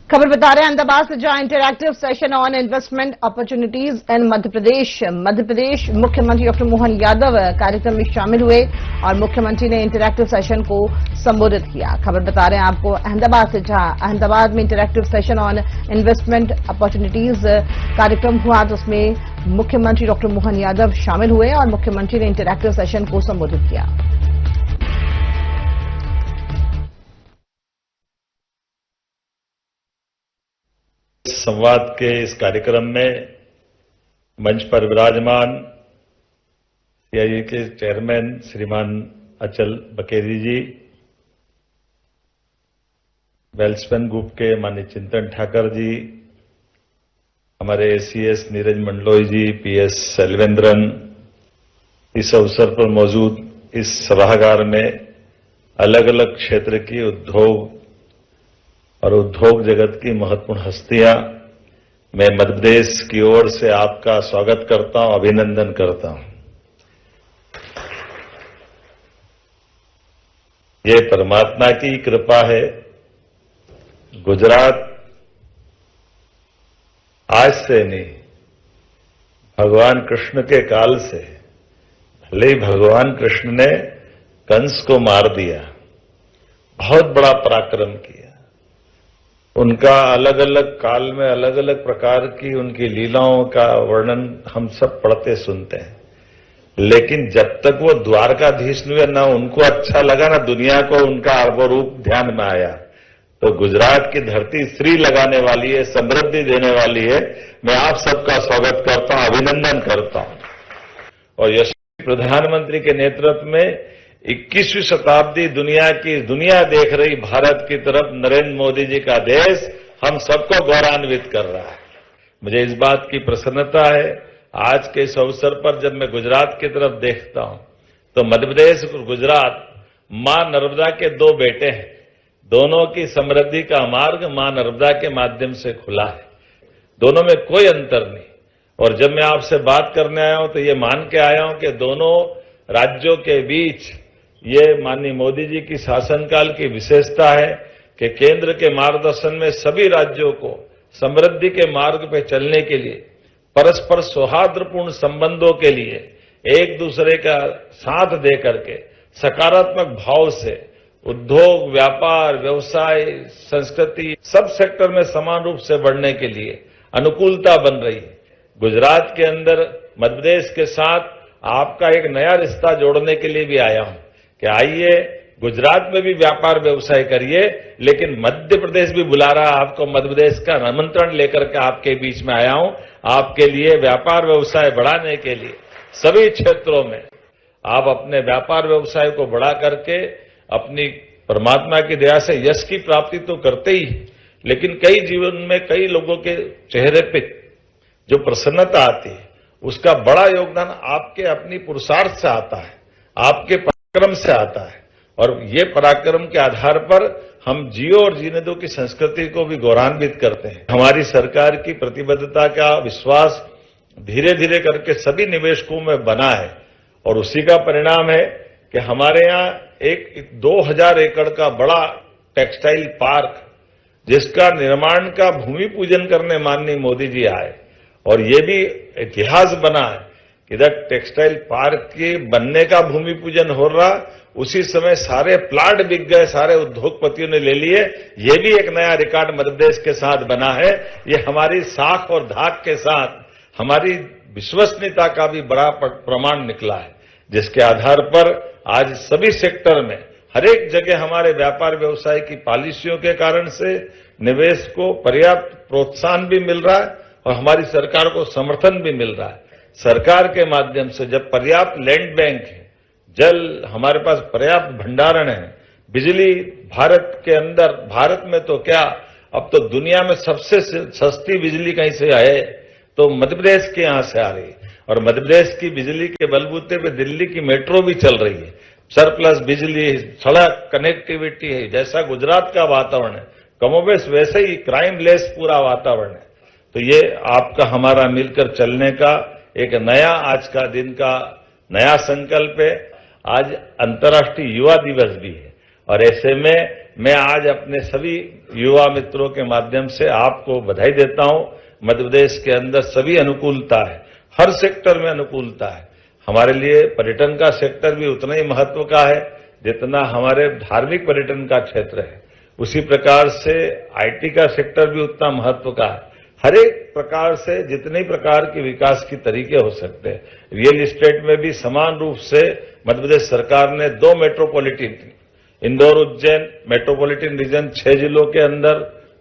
खबर बता रहे हैं अहमदाबाद से जहां interactive session on investment opportunities in Madhya Pradesh मुख्यमंत्री डॉक्टर मोहन यादव कार्यक्रम में शामिल हुए और मुख्यमंत्री ने इंटरैक्टिव सेशन को संबोधित किया। खबर बता रहे हैं आपको अहमदाबाद से, जहां अहमदाबाद में interactive session on investment opportunities कार्यक्रम हुआ तो उसमें मुख्यमंत्री डॉक्टर मोहन यादव शामिल हुए और मुख्यमंत्री ने इंटरैक्टिव सेशन को संबोधित किया। संवाद के इस कार्यक्रम में मंच पर विराजमान सीआईआई के चेयरमैन श्रीमान अचल बकेरी जी, वेल्सपन ग्रुप के माननीय चिंतन ठाकर जी, हमारे एसीएस नीरज मंडलोई जी, पीएस सेल्वेंद्रन, इस अवसर पर मौजूद इस सभागार में अलग अलग क्षेत्र की उद्योग और उद्योग जगत की महत्वपूर्ण हस्तियां, मैं मध्य प्रदेश की ओर से आपका स्वागत करता हूं, अभिनंदन करता हूं। ये परमात्मा की कृपा है। गुजरात आज से नहीं, भगवान कृष्ण के काल से, भले ही भगवान कृष्ण ने कंस को मार दिया, बहुत बड़ा पराक्रम किया। उनका अलग अलग काल में अलग अलग प्रकार की उनकी लीलाओं का वर्णन हम सब पढ़ते सुनते हैं, लेकिन जब तक वो द्वारकाधीश हुए ना उनको अच्छा लगा ना दुनिया को उनका अवरूप ध्यान में आया। तो गुजरात की धरती श्री लगाने वाली है, समृद्धि देने वाली है। मैं आप सबका स्वागत करता हूं, अभिनंदन करता हूं। और यशस्वी प्रधानमंत्री के नेतृत्व में 21वीं शताब्दी दुनिया देख रही भारत की तरफ नरेंद्र मोदी जी का देश हम सबको गौरवान्वित कर रहा है। मुझे इस बात की प्रसन्नता है, आज के इस अवसर पर जब मैं गुजरात की तरफ देखता हूं तो मध्य प्रदेश और गुजरात मां नर्मदा के दो बेटे हैं। दोनों की समृद्धि का मार्ग मां नर्मदा के माध्यम से खुला है, दोनों में कोई अंतर नहीं। और जब मैं आपसे बात करने आया हूं तो ये मान के आया हूं कि दोनों राज्यों के बीच ये माननीय मोदी जी की शासनकाल की विशेषता है कि केंद्र के मार्गदर्शन में सभी राज्यों को समृद्धि के मार्ग पर चलने के लिए, परस्पर सौहार्दपूर्ण संबंधों के लिए एक दूसरे का साथ दे करके सकारात्मक भाव से उद्योग, व्यापार, व्यवसाय, संस्कृति सब सेक्टर में समान रूप से बढ़ने के लिए अनुकूलता बन रही है। गुजरात के अंदर मध्य प्रदेश के साथ आपका एक नया रिश्ता जोड़ने के लिए भी आया हूं कि आइए गुजरात में भी व्यापार व्यवसाय करिए, लेकिन मध्य प्रदेश भी बुला रहा है आपको। मध्य प्रदेश का आमंत्रण लेकर के आपके बीच में आया हूं, आपके लिए व्यापार व्यवसाय बढ़ाने के लिए सभी क्षेत्रों में आप अपने व्यापार व्यवसाय को बढ़ा करके अपनी परमात्मा की दया से यश की प्राप्ति तो करते ही, लेकिन कई जीवन में कई लोगों के चेहरे पे जो प्रसन्नता आती है उसका बड़ा योगदान आपके अपनी पुरुषार्थ से आता है, आपके पराक्रम से आता है। और ये पराक्रम के आधार पर हम जियो और जीने दो की संस्कृति को भी गौरवान्वित करते हैं। हमारी सरकार की प्रतिबद्धता का विश्वास धीरे धीरे करके सभी निवेशकों में बना है और उसी का परिणाम है कि हमारे यहाँ एक 2000 एकड़ का बड़ा टेक्सटाइल पार्क, जिसका निर्माण का भूमि पूजन करने माननीय मोदी जी आए और ये भी इतिहास बना है कि इधर टेक्सटाइल पार्क के बनने का भूमि पूजन हो रहा, उसी समय सारे प्लाट बिक गए, सारे उद्योगपतियों ने ले लिए। ये भी एक नया रिकॉर्ड मध्य प्रदेश के साथ बना है। ये हमारी साख और धाक के साथ हमारी विश्वसनीयता का भी बड़ा प्रमाण निकला है, जिसके आधार पर आज सभी सेक्टर में हर एक जगह हमारे व्यापार व्यवसाय की पॉलिसियों के कारण से निवेश को पर्याप्त प्रोत्साहन भी मिल रहा है और हमारी सरकार को समर्थन भी मिल रहा है। सरकार के माध्यम से जब पर्याप्त लैंड बैंक है, जल हमारे पास पर्याप्त भंडारण है, बिजली भारत के अंदर, भारत में तो क्या अब तो दुनिया में सबसे सस्ती बिजली कहीं से है तो मध्य प्रदेश के यहां से आ रही है। और मध्य प्रदेश की बिजली के बलबूते पे दिल्ली की मेट्रो भी चल रही है। सरप्लस बिजली, सड़क कनेक्टिविटी है। जैसा गुजरात का वातावरण है कमोबेश वैसे ही क्राइम लेस पूरा वातावरण है। तो ये आपका हमारा मिलकर चलने का एक नया आज का दिन का नया संकल्प है। आज अंतर्राष्ट्रीय युवा दिवस भी है और ऐसे में मैं आज अपने सभी युवा मित्रों के माध्यम से आपको बधाई देता हूं। मध्य प्रदेश के अंदर सभी अनुकूलता है, हर सेक्टर में अनुकूलता है। हमारे लिए पर्यटन का सेक्टर भी उतना ही महत्व का है जितना हमारे धार्मिक पर्यटन का क्षेत्र है। उसी प्रकार से आईटी का सेक्टर भी उतना महत्व का है। हर एक प्रकार से जितने प्रकार के विकास के तरीके हो सकते हैं, रियल एस्टेट में भी समान रूप से मध्य प्रदेश सरकार ने 2 metropolitan, Indore Ujjain metropolitan region 6 जिलों के अंदर,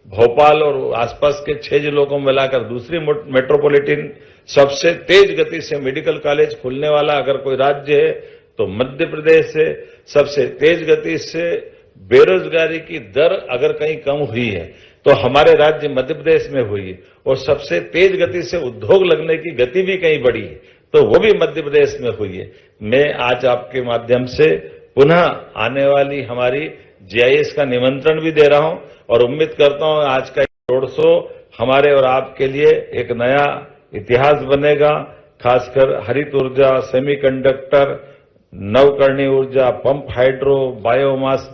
भोपाल और आसपास के 6 जिलों को मिलाकर दूसरी मेट्रोपॉलिटन, सबसे तेज गति से मेडिकल कॉलेज खुलने वाला अगर कोई राज्य है तो मध्य प्रदेश है। सबसे तेज गति से बेरोजगारी की दर अगर कहीं कम हुई है तो हमारे राज्य मध्य प्रदेश में हुई है, और सबसे तेज गति से उद्योग लगने की गति भी कहीं बढ़ी है तो वो भी मध्य प्रदेश में हुई है। मैं आज आपके माध्यम से पुनः आने वाली हमारी जीआईएस का निमंत्रण भी दे रहा हूं और उम्मीद करता हूं आज का रोड शो हमारे और आपके लिए एक नया इतिहास बनेगा। खासकर हरित ऊर्जा, सेमीकंडक्टर, नवकरणीय ऊर्जा, पंप हाइड्रो, बायोमास,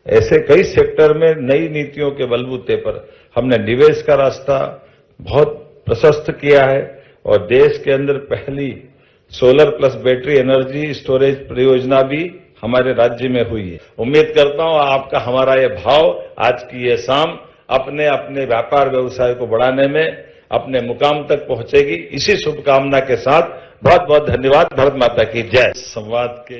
ऐसे कई सेक्टर में नई नीतियों के बलबूते पर हमने निवेश का रास्ता बहुत प्रशस्त किया है और देश के अंदर पहली solar plus battery energy storage परियोजना भी हमारे राज्य में हुई है। उम्मीद करता हूं आपका हमारा ये भाव आज की ये शाम अपने अपने व्यापार व्यवसाय को बढ़ाने में अपने मुकाम तक पहुंचेगी। इसी शुभकामना के साथ बहुत बहुत धन्यवाद। भारत माता की जय। संवाद के